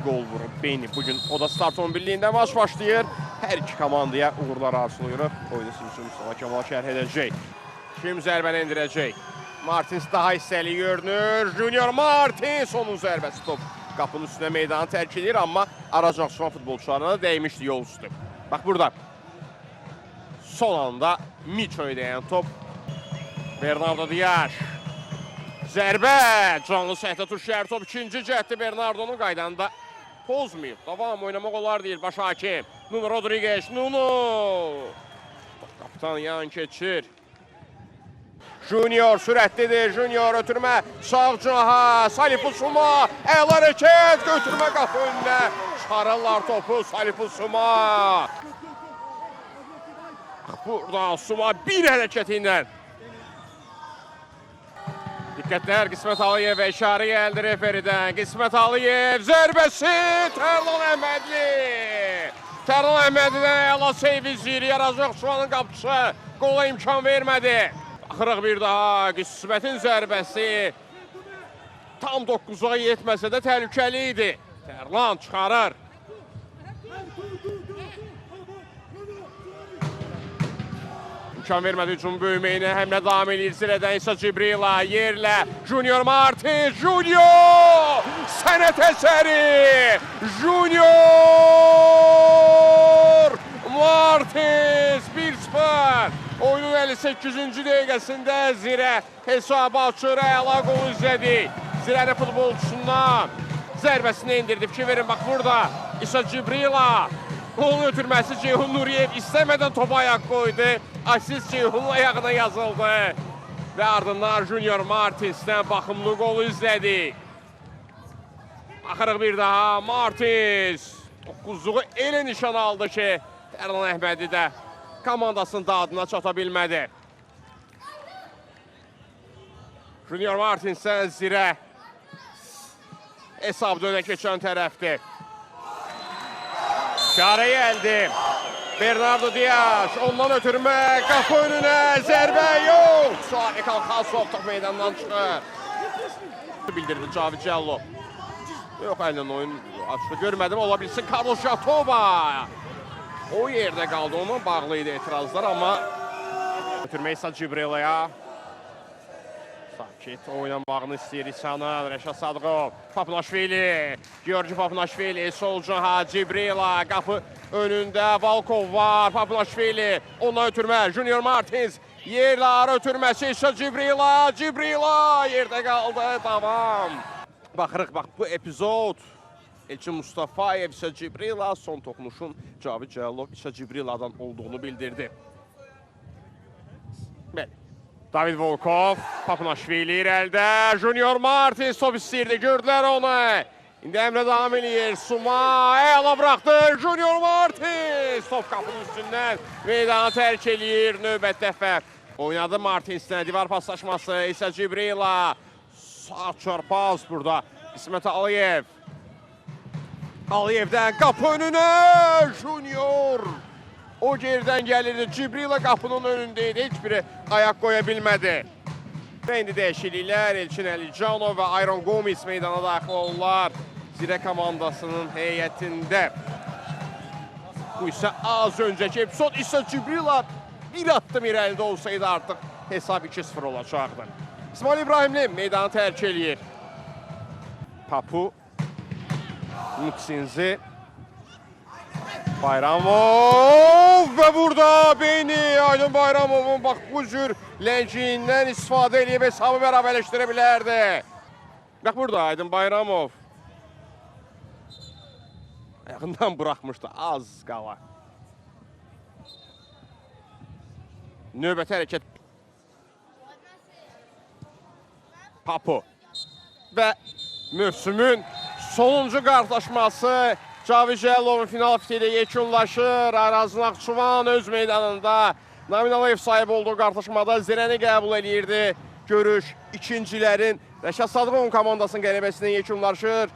gol vurub Beyni. Bugün o da start 11-liyində maç başlayır. Hər iki komandaya uğurlar arzulayırıq. Oyunu sizin üçün Mustafa Kemal şərh edəcək. Kim zərbəni indirəcək? Martins daha hissəli görünür. Junior Martins onun zərbəsi top. Qapının üstünə meydanı tərk edir, amma Aracaqsuvan futbolçularına dəymişdi yol üstü. Bax burada. Son anda Miço'ya dəyən top. Bernardo Dias. Zərbə. Canlı səhətə tuş şəhər top. İkinci cəhdi Bernardo'nun qaydanda pozmayıb. Davam oynamaq olar deyir baş hakim. Nuno Rodriguez. Nuno. Kapitan yan keçir. Junior sürətlidir. Junior ötürmə. Sağ cinaha. Salih Usuma. Əla hərəkət. Götürmə qapı önünə. Çıxarırlar topu. Salih Usuma. Burada Usuma bir hərəkəti ilə. Diqqətlər Qismət Aliyev və işarə gəldi referidən. Qismət Aliyev zərbəsi. Tərlan Əhmədli. Tərlan Əhmədlidən əla seyv izləyir. Aracaqsuvanın qapısı. Qola imkan vermədi. Baxırıq bir daha Qismətin zərbəsi tam 9'a yetməsə də təhlükəli idi. Tərlan çıxarır. İmkan vermədi hücum böyüməyinə. Həmlə davam edir. Zirədən İsa Cibrila yerlə. Junior Martins. Junior! Sənət əsəri! Junior! Martins 1-0. Oyunun 58-ci dəqiqəsində Zirə hesabı açır, əla qol izlədi. Zirənin futbolçusundan zərbəsini indirdi. Fikir verin, bax burada İsa Cibrila. Onun ötürməsi Ceyhun Nuriyev istəmədən topa ayaq qoydu. Asist Ceyhun'un ayağına yazıldı. Və ardından Junior Martins'dən baxımlı qolu izlədi. Baxırıq bir daha Martins. 9'luğu elə nişan aldı ki, Tərlan Əhmədi də komandasının dadına çata bilmədi. Junior Martins'dən Zirə hesab dönə keçən tərəfdir. İşarə gəldi. Bernardo Dias ondan ötürmə, qapı önünə, zərbə yox. Sadiq Alxasov top meydandan çıxır. Bildirdi Cavid Cəllo. Yox, əllə oyun açığı görmədim, ola bilsin Carlos Jatoba. O yerdə qaldı, onun bağlı idi etirazlar, amma ötürmək İsa Cibrila'ya. Sakit oynamağını istəyir İsa'nın. Rəşad Sadıqov, Papnaşvili, Georgi Papnaşvili, sol cinaha Cibrila, qapı önündə Valkov var, Papnaşvili, ondan ötürmə, Junior Martins, yerlə ara ötürməsi İsa Cibrila, Cibrila yerdə qaldı, tamam. Baxırıq, bax bu epizod. Elçin Mustafayev İsa Cibrila son toxunuşun Cavid Cəlilov İsa Cibrila'dan olduğunu bildirdi. Bəli. David Volkov, Papnaşvili irəldə, Junior Martins top istəyirdi, gördülər onu. İndi əmrə davam edir, Suma, əla buraxdı, Junior Martins. Top qapının üstündən meydanı tərk eləyir, növbət dəfə. Oynadı Martins'lə, divar paslaşması, İsa Cibrila. Sağ çarpaz burada, İsmət Aliyev. Aliyevdən qapı önünə, Junior. O gerdən gəlirdi, Cibrila qapının önündeydi, heç biri ayaq qoya bilmədi. Və indi dəyişikliklər, Elçin Əlicanov və Ayron Gomis meydana daxil olurlar. Zirə komandasının heyətində. Bu isə az öncəki epizod, İsa Cibrila bir addım irəlidə olsaydı artıq hesab 2-0 olacaqdı. İsmail İbrahimli meydanı tərk eləyir. Papu, Mutsinzi, Bayramov və burada Beyni, Aydın Bayramovun bax bu cür ləngiyindən istifadə edib hesabı bərabərləşdirə bilərdi. Bax burada Aydın Bayramov. Ayağından buraxmışdı az qala. Növbəti hərəkət. Papu. Və mövsümün sonuncu qarşılaşması Cavid Cəlilovun final fitili yekunlaşır. Araz Naxçıvan öz meydanında nominal ev sahibi olduğu qarşılaşmada Zirəni qəbul edirdi. Görüş ikincilərin Rəşad Sadıqovun komandasının qələbəsindən yekunlaşır.